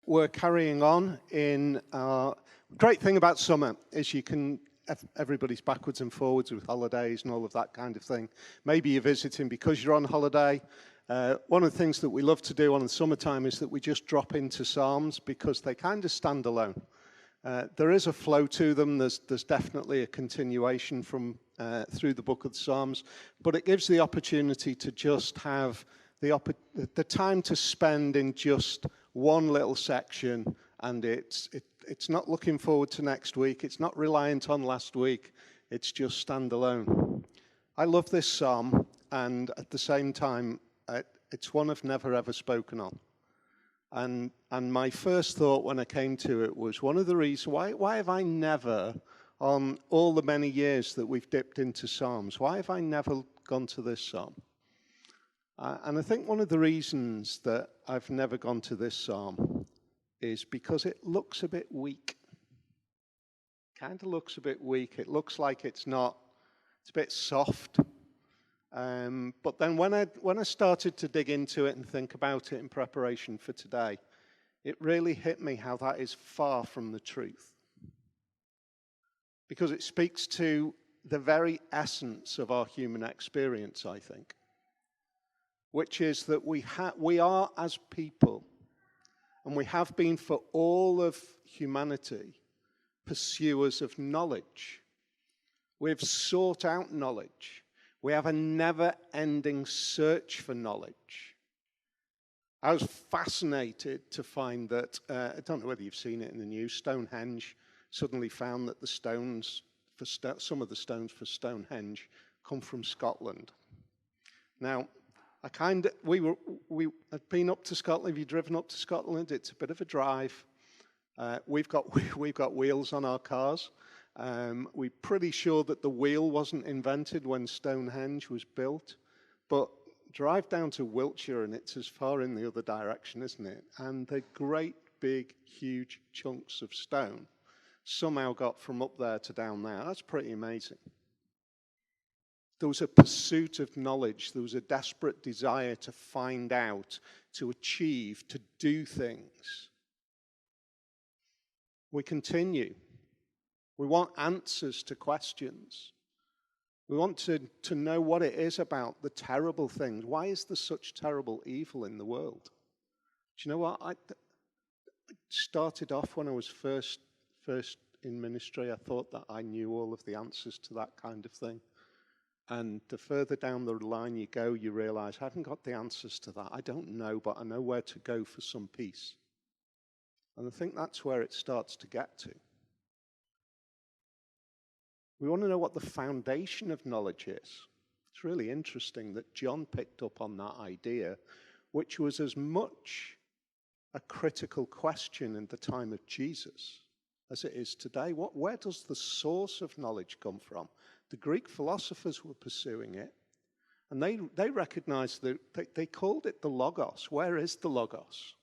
we're carrying on in our great thing about summer is everybody's backwards and forwards with holidays and all of that kind of thing. Maybe you're visiting because you're on holiday. One of the things that we love to do on the summertime is that we just drop into Psalms because they kind of stand alone. There is a flow to them. There's definitely a continuation from through the book of the Psalms, but it gives the opportunity to just have the time to spend in just one little section, and it's not looking forward to next week. It's not reliant on last week. It's just standalone. I love this psalm, and at the same time, it's one I've never ever spoken on. And my first thought when I came to it was one of the reasons why have I never, on all the many years that we've dipped into Psalms, why have I never gone to this psalm? And I think one of the reasons that I've never gone to this psalm is because it looks a bit weak. Kind of looks a bit weak. It looks like it's a bit soft. But then when I started to dig into it and think about it in preparation for today, it really hit me how that is far from the truth. Because it speaks to the very essence of our human experience, I think. Which is that we are as people, and we have been for all of humanity, pursuers of knowledge. We've sought out knowledge. We have a never-ending search for knowledge. I was fascinated to find that, I don't know whether you've seen it in the news, Stonehenge suddenly found that some of the stones for Stonehenge come from Scotland. Now, we had been up to Scotland. Have you driven up to Scotland? It's a bit of a drive. We've got wheels on our cars. We're pretty sure that the wheel wasn't invented when Stonehenge was built. But drive down to Wiltshire and it's as far in the other direction, isn't it? And the great big huge chunks of stone somehow got from up there to down there. That's pretty amazing. There was a pursuit of knowledge. There was a desperate desire to find out, to achieve, to do things. We continue. We want answers to questions. We want to know what it is about the terrible things. Why is there such terrible evil in the world? Do you know what? I started off when I was first in ministry. I thought that I knew all of the answers to that kind of thing. And the further down the line you go, you realize, I haven't got the answers to that. I don't know, but I know where to go for some peace. And I think that's where it starts to get to. We want to know what the foundation of knowledge is. It's really interesting that John picked up on that idea, which was as much a critical question in the time of Jesus as it is today. Where does the source of knowledge come from? The Greek philosophers were pursuing it, and they recognized that they called it the Logos. Where is the Logos?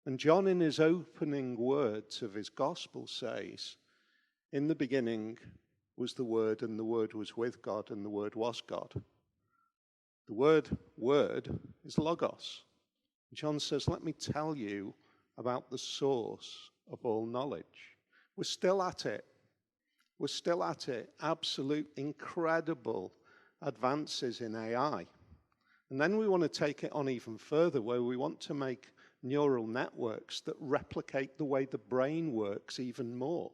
And John, in his opening words of his gospel, says, in the beginning was the Word, and the Word was with God, and the Word was God. The word is Logos. John says, let me tell you about the source of all knowledge. We're still at it. We're still at it. Absolute incredible advances in AI. And then we want to take it on even further, where we want to make neural networks that replicate the way the brain works even more.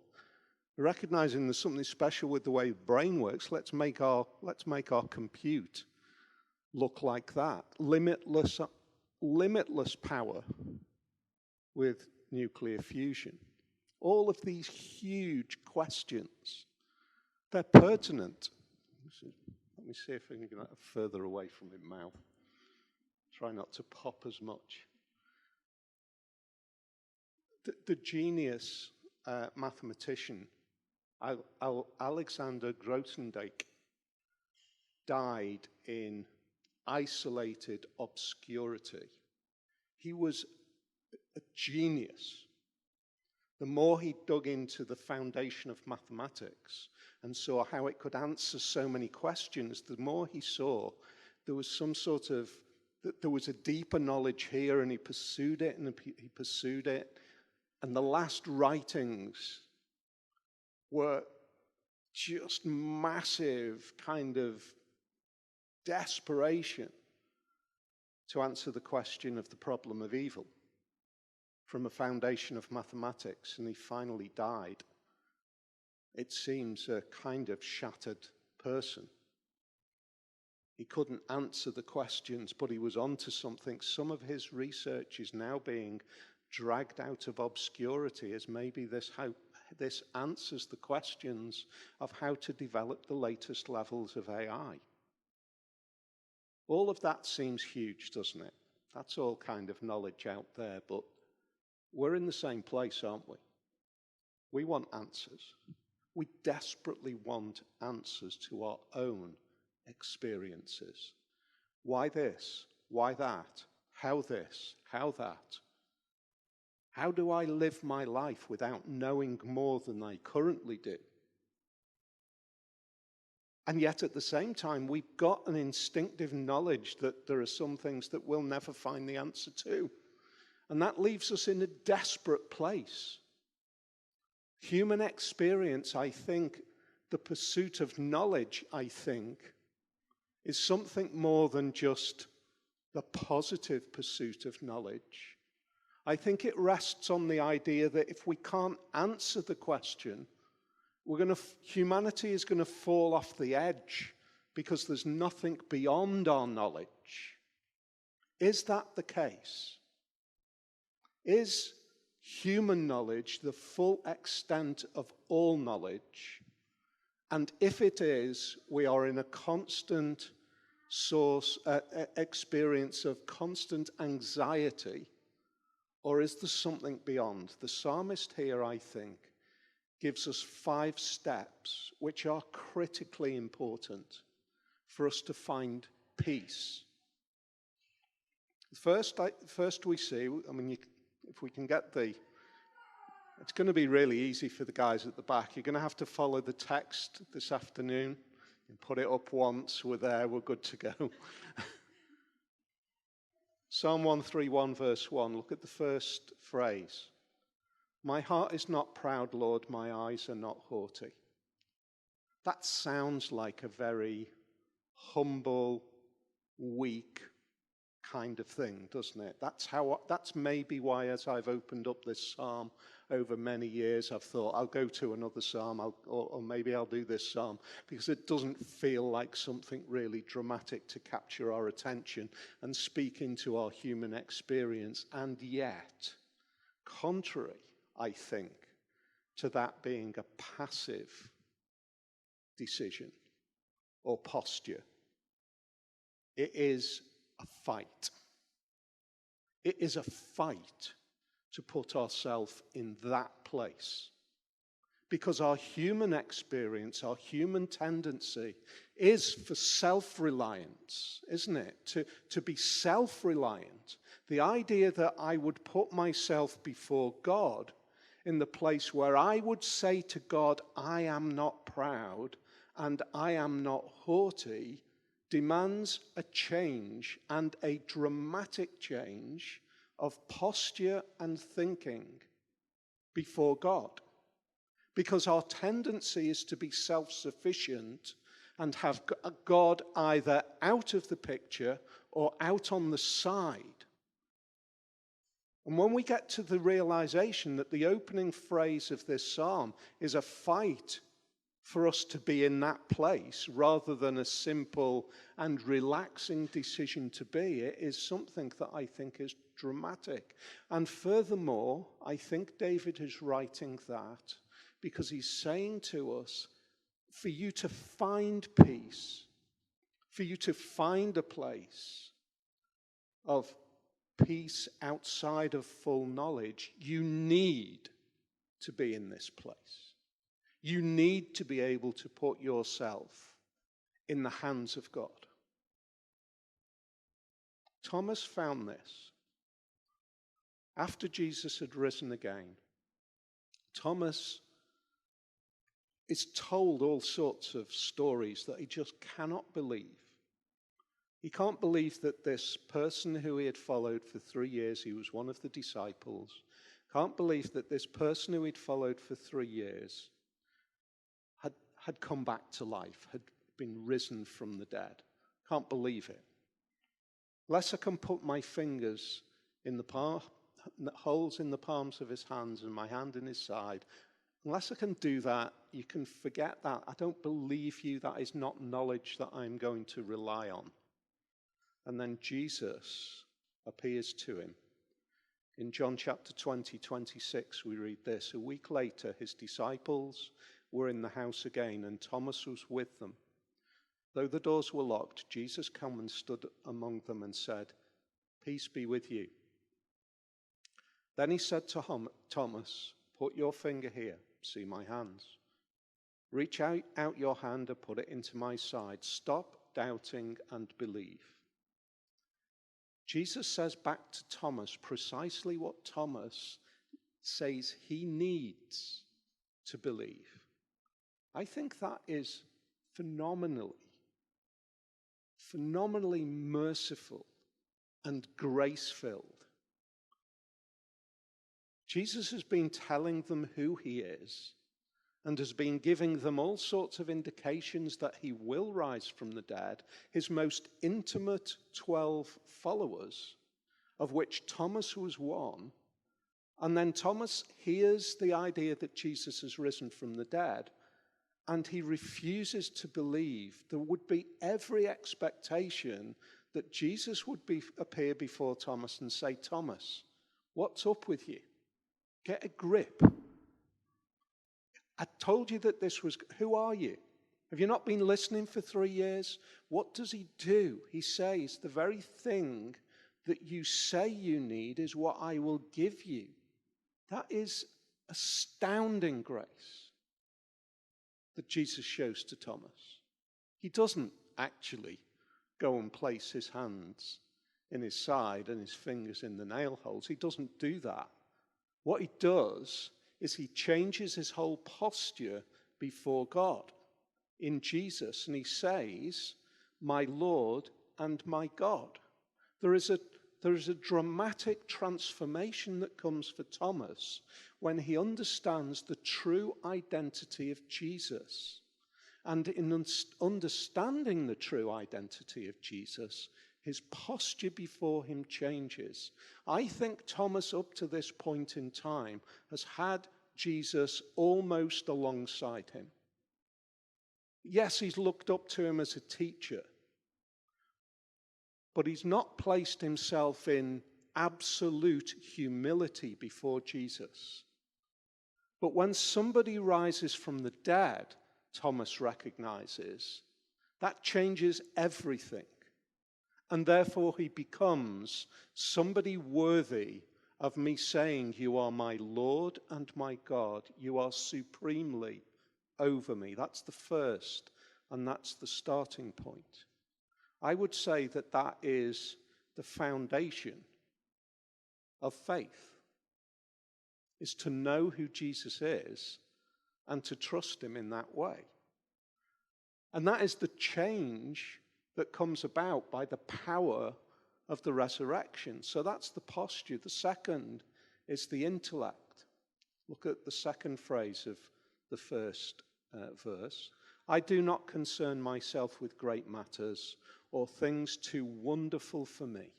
Recognizing there's something special with the way the brain works, let's make our compute look like that. Limitless power with nuclear fusion. All of these huge questions, they're pertinent. Let me see if I can get that further away from my mouth. Try not to pop as much. The genius mathematician, Alexander Grothendieck, died in isolated obscurity. He was a genius. The more he dug into the foundation of mathematics and saw how it could answer so many questions, the more he saw there was some sort of that there was a deeper knowledge here, and he pursued it, and he pursued it. And the last writings were just massive kind of desperation to answer the question of the problem of evil from a foundation of mathematics, and he finally died. It seems a kind of shattered person. He couldn't answer the questions, but he was onto something. Some of his research is now being dragged out of obscurity as maybe this answers the questions of how to develop the latest levels of AI. All of that seems huge, doesn't it? That's all kind of knowledge out there, but we're in the same place, aren't we? We want answers. We desperately want answers to our own experiences. Why this? Why that? How this? How that? How do I live my life without knowing more than I currently do? And yet at the same time, we've got an instinctive knowledge that there are some things that we'll never find the answer to. And that leaves us in a desperate place. Human experience, I think, the pursuit of knowledge, I think, is something more than just the positive pursuit of knowledge. I think it rests on the idea that if we can't answer the question, humanity is going to fall off the edge because there's nothing beyond our knowledge. Is that the case? Is human knowledge the full extent of all knowledge? And if it is, we are in a constant experience of constant anxiety, or is there something beyond? The psalmist here, I think, gives us 5 steps which are critically important for us to find peace. First we see, if we can get it's going to be really easy for the guys at the back. You're going to have to follow the text this afternoon and put it up once. We're there, we're good to go. Psalm 131 verse 1, look at the first phrase. My heart is not proud, Lord, my eyes are not haughty. That sounds like a very humble, weak kind of thing, doesn't it? That's maybe why, as I've opened up this psalm over many years, I've thought I'll go to another psalm, or maybe I'll do this psalm, because it doesn't feel like something really dramatic to capture our attention and speak into our human experience. And yet, contrary, I think, to that being a passive decision or posture, it is a fight. It is a fight to put ourselves in that place. Because our human experience, our human tendency is for self-reliance, isn't it? To be self-reliant. The idea that I would put myself before God in the place where I would say to God, I am not proud and I am not haughty, demands a change, and a dramatic change of posture and thinking before God. Because our tendency is to be self-sufficient and have God either out of the picture or out on the side. And when we get to the realization that the opening phrase of this psalm is a fight for us to be in that place rather than a simple and relaxing decision to be, it is something that I think is dramatic. And furthermore, I think David is writing that because he's saying to us, for you to find peace, for you to find a place of peace outside of full knowledge, you need to be in this place. You need to be able to put yourself in the hands of God. Thomas found this. After Jesus had risen again, Thomas is told all sorts of stories that he just cannot believe. He can't believe that this person who he had followed for 3 years, he was one of the disciples, can't believe that this person who he'd followed for 3 years had come back to life, had been risen from the dead. Can't believe it. Unless I can put my fingers in the holes in the palms of his hands and my hand in his side, unless I can do that, you can forget that. I don't believe you. That is not knowledge that I'm going to rely on. And then Jesus appears to him. In John chapter 20, 26, we read this. A week later, his disciples were in the house again, and Thomas was with them. Though the doors were locked, Jesus came and stood among them and said, "Peace be with you." Then he said to Thomas, "Put your finger here, see my hands. Reach out your hand and put it into my side. Stop doubting and believe." Jesus says back to Thomas precisely what Thomas says he needs to believe. I think that is phenomenally merciful and grace-filled. Jesus has been telling them who he is and has been giving them all sorts of indications that he will rise from the dead. His most intimate 12 followers, of which Thomas was one, and then Thomas hears the idea that Jesus has risen from the dead, and he refuses to believe. There would be every expectation that Jesus would appear before Thomas and say, "Thomas, what's up with you? Get a grip. I told you that this was, who are you? Have you not been listening for 3 years?" What does he do? He says, the very thing that you say you need is what I will give you. That is astounding grace that Jesus shows to Thomas. He doesn't actually go and place his hands in his side and his fingers in the nail holes. He doesn't do that. What he does is he changes his whole posture before God in Jesus, and he says, "My Lord and my God." There is a dramatic transformation that comes for Thomas when he understands the true identity of Jesus. And in understanding the true identity of Jesus, his posture before him changes. I think Thomas, up to this point in time, has had Jesus almost alongside him. Yes, he's looked up to him as a teacher, but he's not placed himself in absolute humility before Jesus. But when somebody rises from the dead, Thomas recognizes, that changes everything. And therefore he becomes somebody worthy of me saying, "You are my Lord and my God. You are supremely over me." That's the first, and that's the starting point. I would say that that is the foundation of faith, is to know who Jesus is and to trust him in that way. And that is the change that comes about by the power of the resurrection. So that's the posture. The second is the intellect. Look at the second phrase of the first verse. "I do not concern myself with great matters or things too wonderful for me."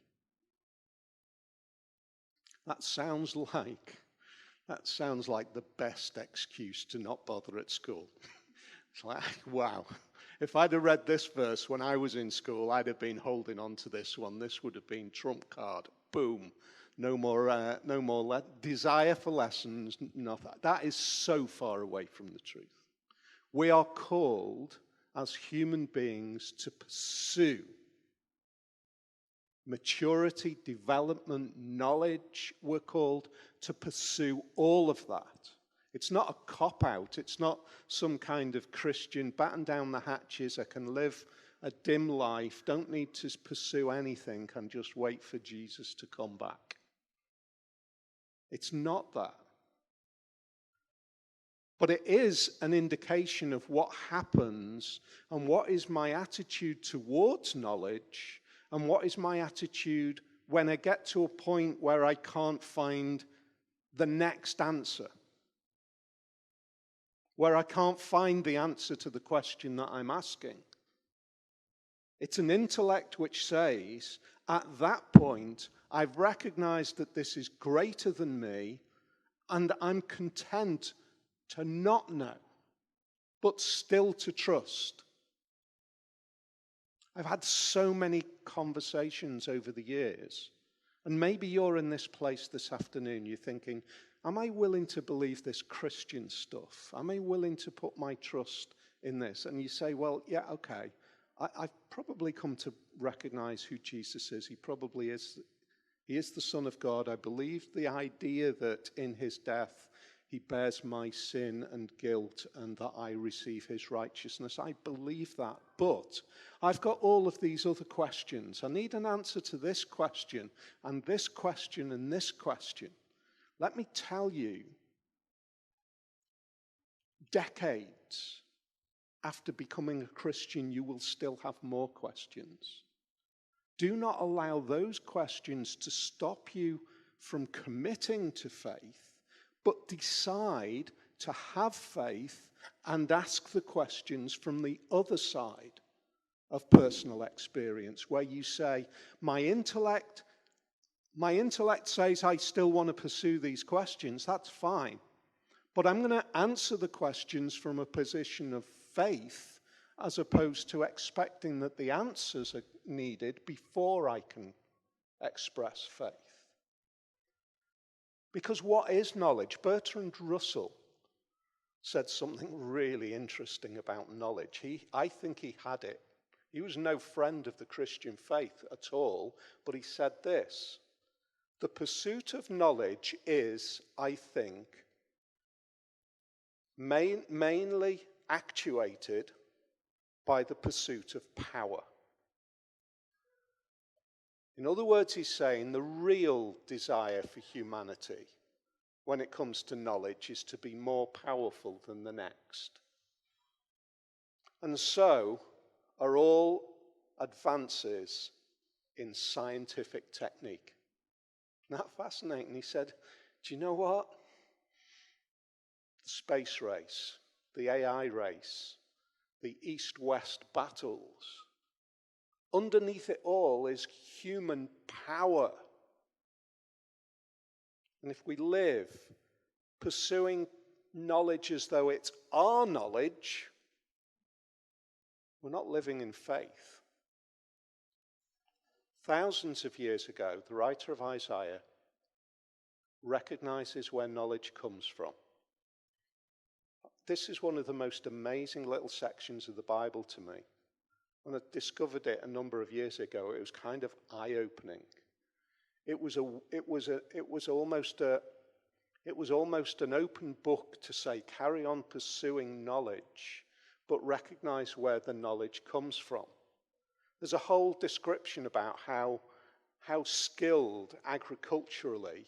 That sounds like the best excuse to not bother at school. It's like, wow. If I'd have read this verse when I was in school, I'd have been holding on to this one. This would have been trump card. Boom. No more desire for lessons. Nothing. That is so far away from the truth. We are called as human beings to pursue maturity, development, knowledge. We're called to pursue all of that. It's not a cop-out. It's not some kind of Christian batten down the hatches. I can live a dim life, don't need to pursue anything, can just wait for Jesus to come back. It's not that. But it is an indication of what happens and what is my attitude towards knowledge And what is my attitude when I get to a point where I can't find the next answer? Where I can't find the answer to the question that I'm asking? It's an intellect which says, at that point, I've recognized that this is greater than me, and I'm content to not know, but still to trust. I've had so many conversations over the years, and maybe you're in this place this afternoon, you're thinking, am I willing to believe this Christian stuff? Am I willing to put my trust in this? And you say, well, yeah, okay. I've probably come to recognize who Jesus is. He probably is. He is the Son of God. I believe the idea that in his death, he bears my sin and guilt and that I receive his righteousness. I believe that. But I've got all of these other questions. I need an answer to this question and this question and this question. Let me tell you, decades after becoming a Christian, you will still have more questions. Do not allow those questions to stop you from committing to faith, but decide to have faith and ask the questions from the other side of personal experience, where you say, my intellect says I still want to pursue these questions. That's fine. But I'm going to answer the questions from a position of faith, as opposed to expecting that the answers are needed before I can express faith. Because what is knowledge? Bertrand Russell said something really interesting about knowledge. I think he had it. He was no friend of the Christian faith at all, but he said this: the pursuit of knowledge is, I think, mainly actuated by the pursuit of power. In other words, he's saying the real desire for humanity when it comes to knowledge is to be more powerful than the next. And so are all advances in scientific technique. Isn't that fascinating? He said, do you know what? The space race, the AI race, the East-West battles, underneath it all is human power. And if we live pursuing knowledge as though it's our knowledge, we're not living in faith. Thousands of years ago, the writer of Isaiah recognizes where knowledge comes from. This is one of the most amazing little sections of the Bible to me. When I discovered it a number of years ago, it was kind of eye-opening. It was almost an open book to say, carry on pursuing knowledge, but recognize where the knowledge comes from. There's a whole description about how skilled agriculturally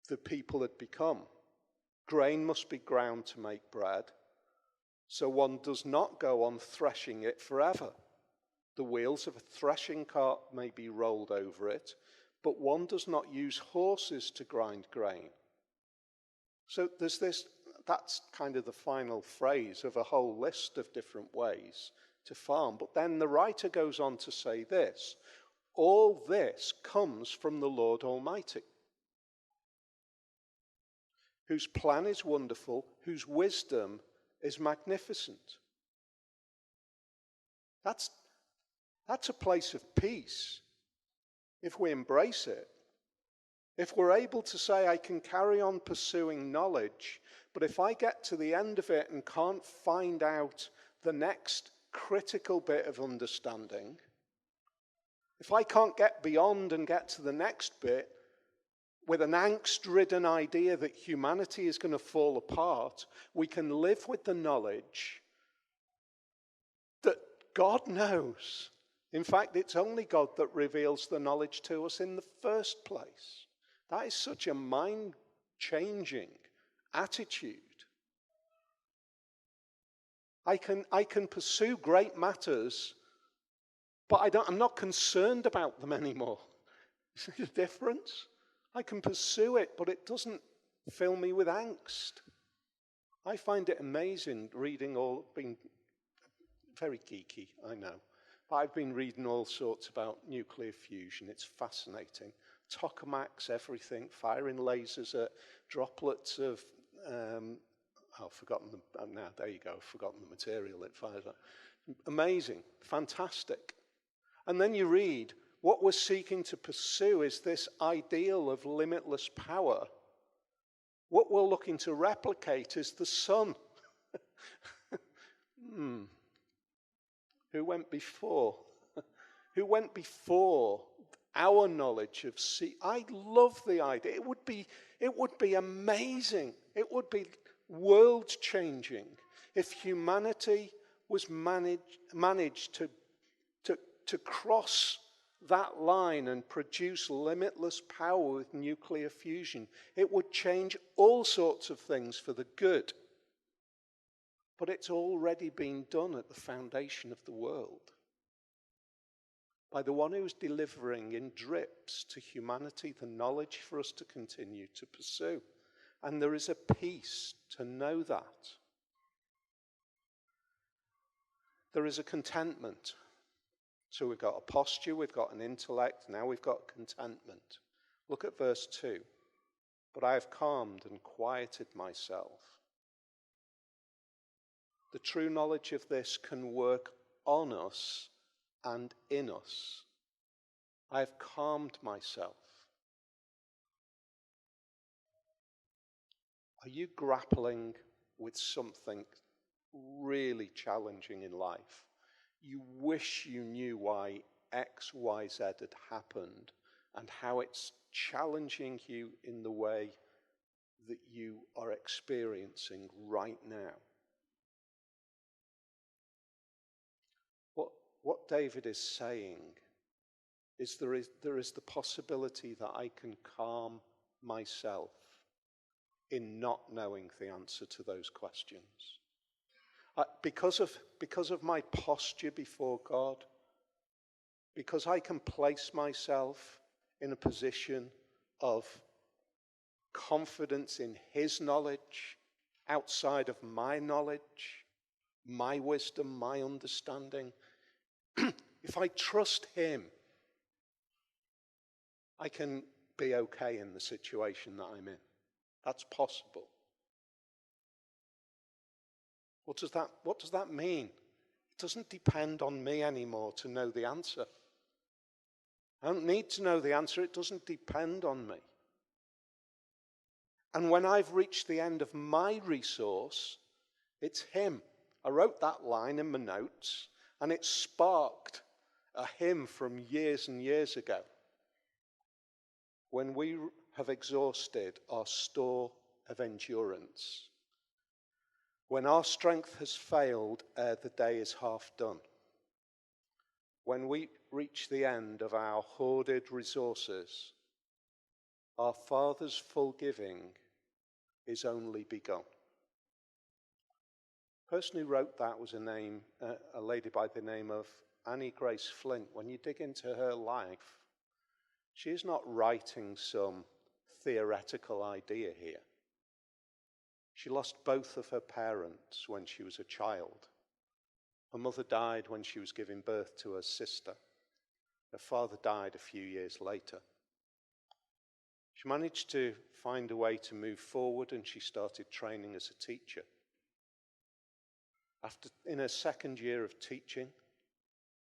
the people had become. Grain must be ground to make bread, so one does not go on threshing it forever. The wheels of a threshing cart may be rolled over it, but one does not use horses to grind grain. So there's this, that's kind of the final phrase of a whole list of different ways to farm. But then the writer goes on to say this: all this comes from the Lord Almighty, whose plan is wonderful, whose wisdom is magnificent. That's a place of peace if we embrace it. If we're able to say, I can carry on pursuing knowledge, but if I get to the end of it and can't find out the next critical bit of understanding, if I can't get beyond and get to the next bit with an angst-ridden idea that humanity is going to fall apart, we can live with the knowledge that God knows. In fact, it's only God that reveals the knowledge to us in the first place. That is such a mind-changing attitude. I can pursue great matters But I'm not concerned about them anymore. See the difference? I can pursue it, but it doesn't fill me with angst. I find it amazing reading being very geeky, I know. But I've been reading all sorts about nuclear fusion. It's fascinating. Tokamaks, everything, firing lasers at droplets of, I've forgotten them now, there you go, I've forgotten the material it fires at. Amazing, fantastic. And then you read, what we're seeking to pursue is this ideal of limitless power. What we're looking to replicate is the sun. Who went before? Who went before our knowledge of sea? I love the idea. It would be amazing. It would be world-changing if humanity was managed to cross that line and produce limitless power with nuclear fusion. It would change all sorts of things for the good. But it's already been done at the foundation of the world by the one who's delivering in drips to humanity the knowledge for us to continue to pursue. And there is a peace to know that. There is a contentment. So we've got a posture, we've got an intellect, now we've got contentment. Look at verse 2. But I have calmed and quieted myself. The true knowledge of this can work on us and in us. I have calmed myself. Are you grappling with something really challenging in life? You wish you knew why X, Y, Z had happened and how it's challenging you in the way that you are experiencing right now. What David is saying is there is the possibility that I can calm myself in not knowing the answer to those questions. Because of my posture before God, because I can place myself in a position of confidence in his knowledge outside of my knowledge, my wisdom, my understanding. If I trust him, I can be okay in the situation that I'm in. That's possible. What does that mean? It doesn't depend on me anymore to know the answer. I don't need to know the answer. It doesn't depend on me. And when I've reached the end of my resource, it's him. I wrote that line in my notes, and it sparked a hymn from years and years ago. When we have exhausted our store of endurance, when our strength has failed ere the day is half done, when we reach the end of our hoarded resources, our Father's full giving is only begun. The person who wrote that was a lady by the name of Annie Grace Flint. When you dig into her life, she is not writing some theoretical idea here. She lost both of her parents when she was a child. Her mother died when she was giving birth to her sister. Her father died a few years later. She managed to find a way to move forward, and she started training as a teacher. In her second year of teaching,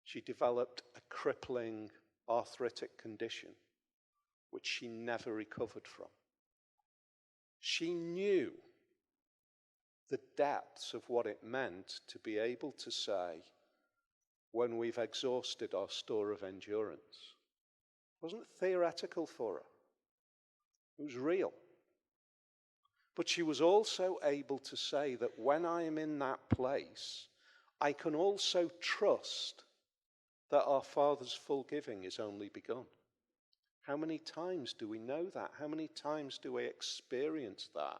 she developed a crippling arthritic condition, which she never recovered from. She knew the depths of what it meant to be able to say, when we've exhausted our store of endurance. It wasn't theoretical for her. It was real. But she was also able to say that when I am in that place, I can also trust that our Father's full giving is only begun. How many times do we know that? How many times do we experience that?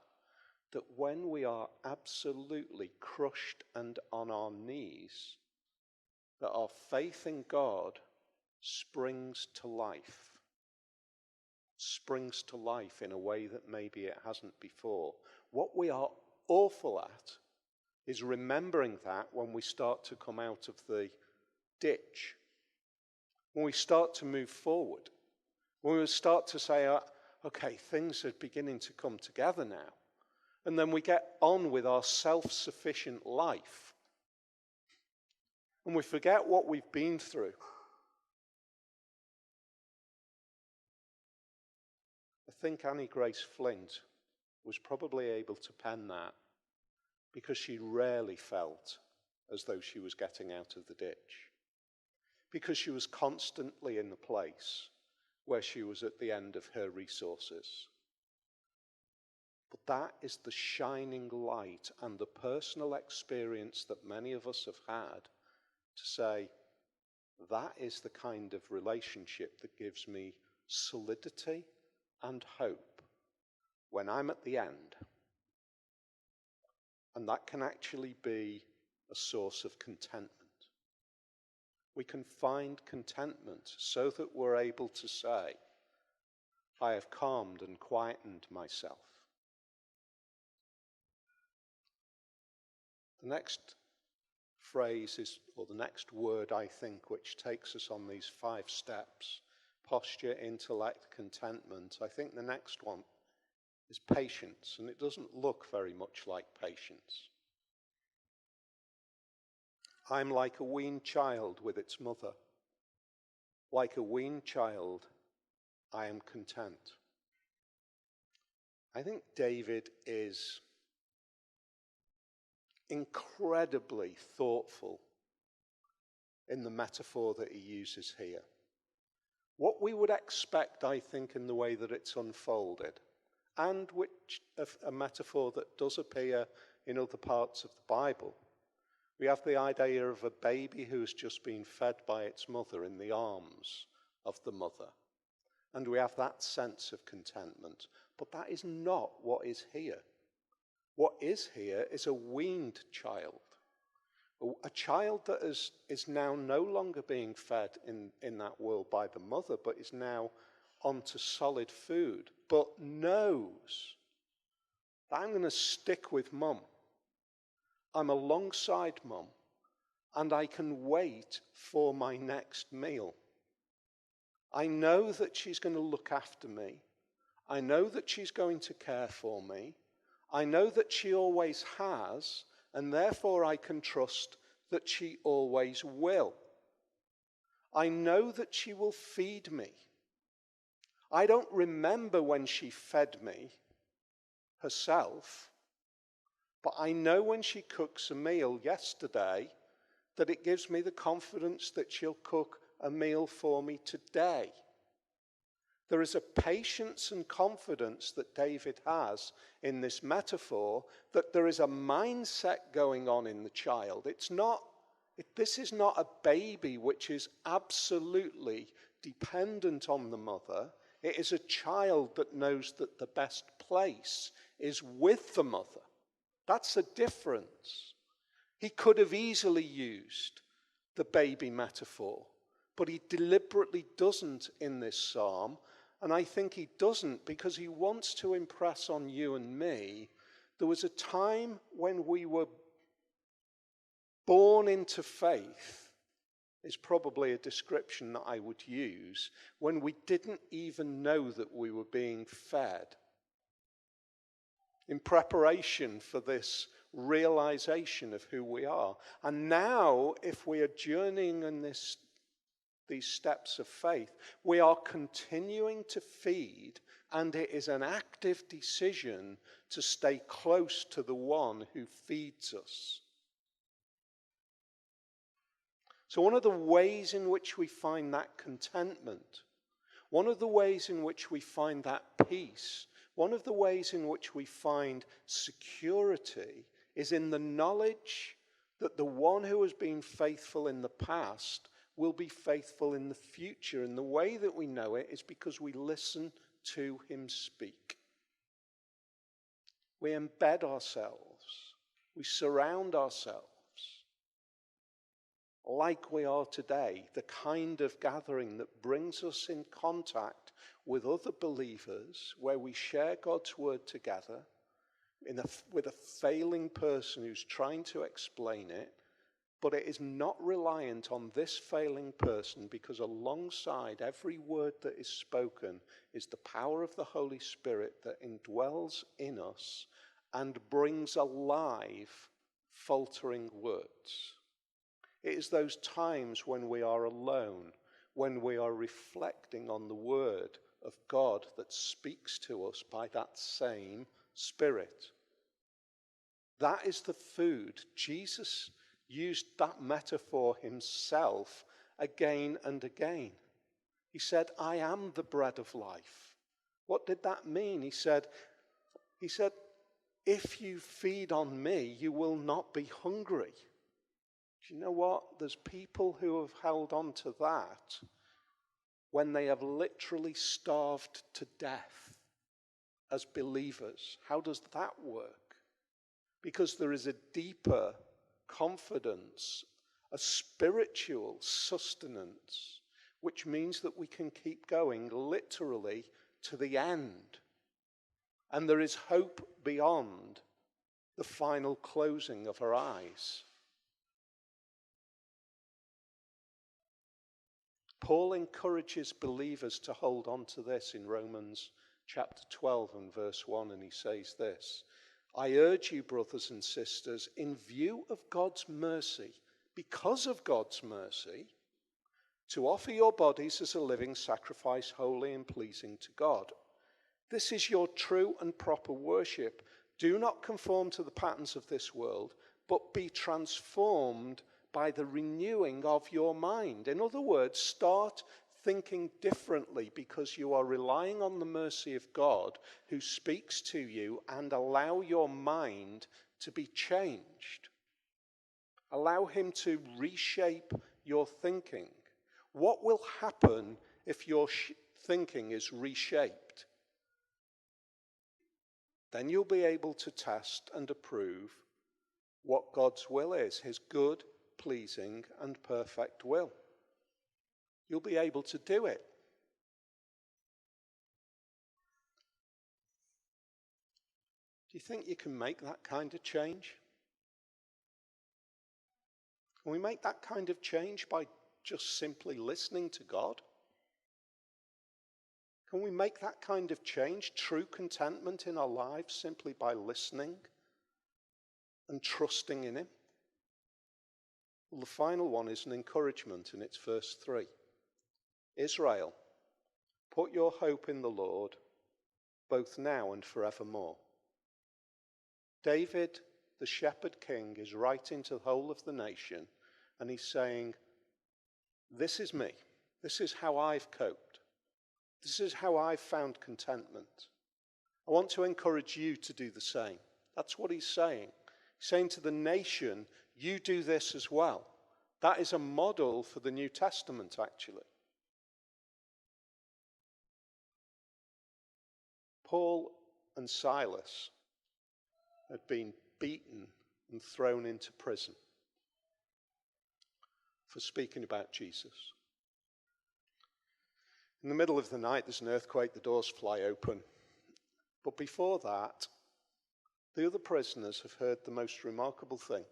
That when we are absolutely crushed and on our knees, that our faith in God springs to life. Springs to life in a way that maybe it hasn't before. What we are awful at is remembering that when we start to come out of the ditch, when we start to move forward, when we start to say, okay, things are beginning to come together now. And then we get on with our self-sufficient life. And we forget what we've been through. I think Annie Grace Flint was probably able to pen that because she rarely felt as though she was getting out of the ditch. Because she was constantly in the place where she was at the end of her resources. But that is the shining light and the personal experience that many of us have had to say, that is the kind of relationship that gives me solidity and hope when I'm at the end. And that can actually be a source of contentment. We can find contentment so that we're able to say, I have calmed and quietened myself. The next phrase is, or the next word, I think, which takes us on these 5 steps: posture, intellect, contentment. I think the next one is patience, and it doesn't look very much like patience. I'm like a weaned child with its mother. Like a weaned child, I am content. I think David is incredibly thoughtful in the metaphor that he uses here. What we would expect, I think, in the way that it's unfolded, and which a metaphor that does appear in other parts of the Bible. We have the idea of a baby who's just been fed by its mother in the arms of the mother. And we have that sense of contentment. But that is not what is here. What is here is a weaned child. A child that is now no longer being fed in that world by the mother, but is now onto solid food, but knows that I'm going to stick with mum. I'm alongside mum, and I can wait for my next meal. I know that she's going to look after me. I know that she's going to care for me. I know that she always has, and therefore I can trust that she always will. I know that she will feed me. I don't remember when she fed me herself, but I know when she cooks a meal yesterday that it gives me the confidence that she'll cook a meal for me today. There is a patience and confidence that David has in this metaphor, that there is a mindset going on in the child. This is not a baby which is absolutely dependent on the mother. It is a child that knows that the best place is with the mother. That's the difference. He could have easily used the baby metaphor, but he deliberately doesn't in this psalm. And I think he doesn't because he wants to impress on you and me, there was a time when we were born into faith, is probably a description that I would use, when we didn't even know that we were being fed. In preparation for this realization of who we are. And now, if we are journeying in these steps of faith, we are continuing to feed, and it is an active decision to stay close to the one who feeds us. So one of the ways in which we find that contentment, one of the ways in which we find that peace, one of the ways in which we find security is in the knowledge that the one who has been faithful in the past will be faithful in the future. And the way that we know it is because we listen to him speak. We embed ourselves. We surround ourselves like we are today, the kind of gathering that brings us in contact with other believers, where we share God's word together with a failing person who's trying to explain it, but it is not reliant on this failing person, because alongside every word that is spoken is the power of the Holy Spirit that indwells in us and brings alive faltering words. It is those times when we are alone, when we are reflecting on the word of God that speaks to us by that same Spirit. That is the food. Jesus used that metaphor himself again and again. He said, I am the bread of life. What did that mean? He said, if you feed on me, you will not be hungry. Do you know what? There's people who have held on to that when they have literally starved to death as believers. How does that work? Because there is a deeper confidence, a spiritual sustenance, which means that we can keep going literally to the end. And there is hope beyond the final closing of our eyes. Paul encourages believers to hold on to this in Romans chapter 12 and verse 1, and he says this: I urge you, brothers and sisters, in view of God's mercy, because of God's mercy, to offer your bodies as a living sacrifice, holy and pleasing to God. This is your true and proper worship. Do not conform to the patterns of this world, but be transformed by the renewing of your mind. In other words, start thinking differently, because you are relying on the mercy of God who speaks to you, and allow your mind to be changed. Allow him to reshape your thinking. What will happen if your thinking is reshaped? Then you'll be able to test and approve what God's will is, his good, pleasing, and perfect will. You'll be able to do it. Do you think you can make that kind of change? Can we make that kind of change by just simply listening to God? Can we make that kind of change, true contentment in our lives, simply by listening and trusting in him? Well, the final one is an encouragement, and it's verse 3. Israel, put your hope in the Lord, both now and forevermore. David, the shepherd king, is writing to the whole of the nation, and he's saying, this is me. This is how I've coped. This is how I've found contentment. I want to encourage you to do the same. That's what he's saying. He's saying to the nation, you do this as well. That is a model for the New Testament, actually. Paul and Silas had been beaten and thrown into prison for speaking about Jesus. In the middle of the night, there's an earthquake, the doors fly open. But before that, the other prisoners have heard the most remarkable thing.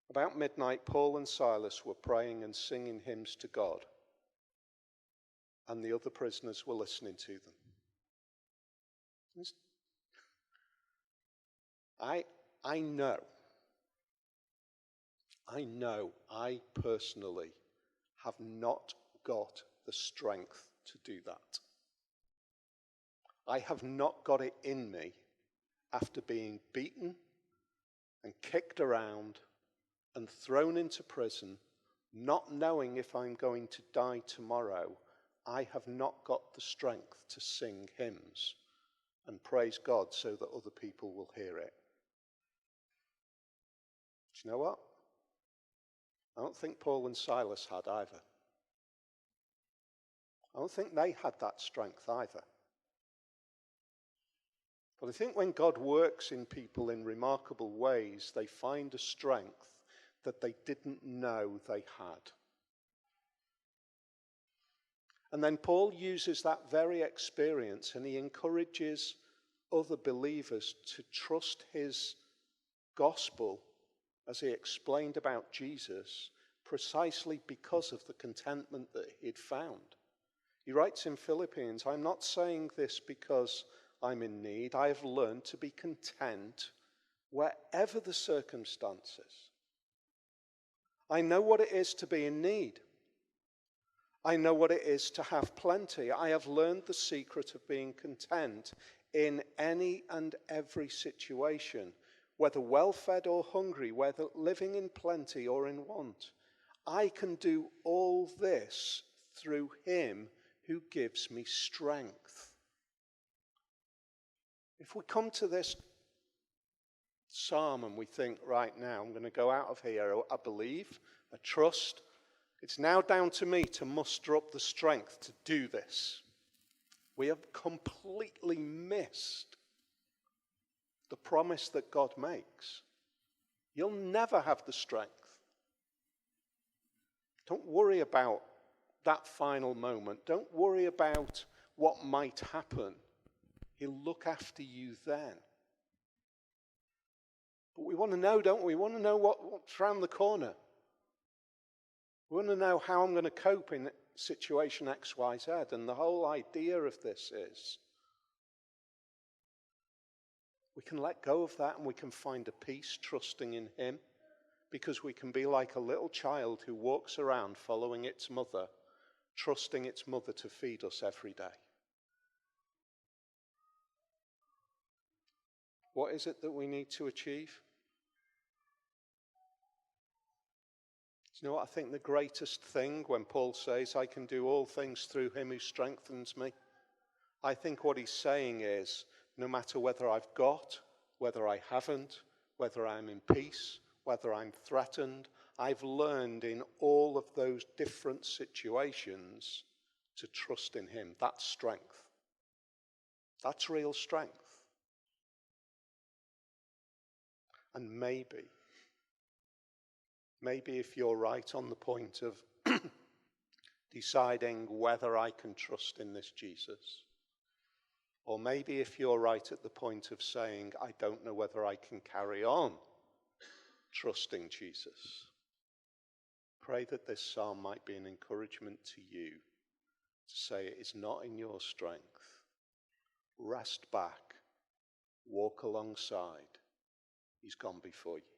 About midnight, Paul and Silas were praying and singing hymns to God, and the other prisoners were listening to them. I know I personally have not got the strength to do that. I have not got it in me after being beaten and kicked around and thrown into prison, not knowing if I'm going to die tomorrow. I have not got the strength to sing hymns and praise God so that other people will hear it. Do you know what? I don't think Paul and Silas had either. I don't think they had that strength either. But I think when God works in people in remarkable ways, they find a strength that they didn't know they had. And then Paul uses that very experience and he encourages other believers to trust his gospel as he explained about Jesus precisely because of the contentment that he'd found. He writes in Philippians, I'm not saying this because I'm in need. I have learned to be content wherever the circumstances. I know what it is to be in need. I know what it is to have plenty. I have learned the secret of being content in any and every situation, whether well-fed or hungry, whether living in plenty or in want. I can do all this through him who gives me strength. If we come to this psalm and we think, right now, I'm going to go out of here, I believe, I trust, it's now down to me to muster up the strength to do this. We have completely missed the promise that God makes. You'll never have the strength. Don't worry about that final moment. Don't worry about what might happen. He'll look after you then. But we want to know, don't we? We want to know what's around the corner. We want to know how I'm going to cope in situation X, Y, Z. And the whole idea of this is we can let go of that and we can find a peace trusting in him, because we can be like a little child who walks around following its mother, trusting its mother to feed us every day. What is it that we need to achieve? Do you know what I think the greatest thing when Paul says, I can do all things through him who strengthens me? I think what he's saying is, no matter whether I've got, whether I haven't, whether I'm in peace, whether I'm threatened, I've learned in all of those different situations to trust in him. That's strength. That's real strength. And maybe if you're right on the point of deciding whether I can trust in this Jesus, or maybe if you're right at the point of saying, I don't know whether I can carry on trusting Jesus, pray that this psalm might be an encouragement to you to say it is not in your strength. Rest back, walk alongside. He's gone before you.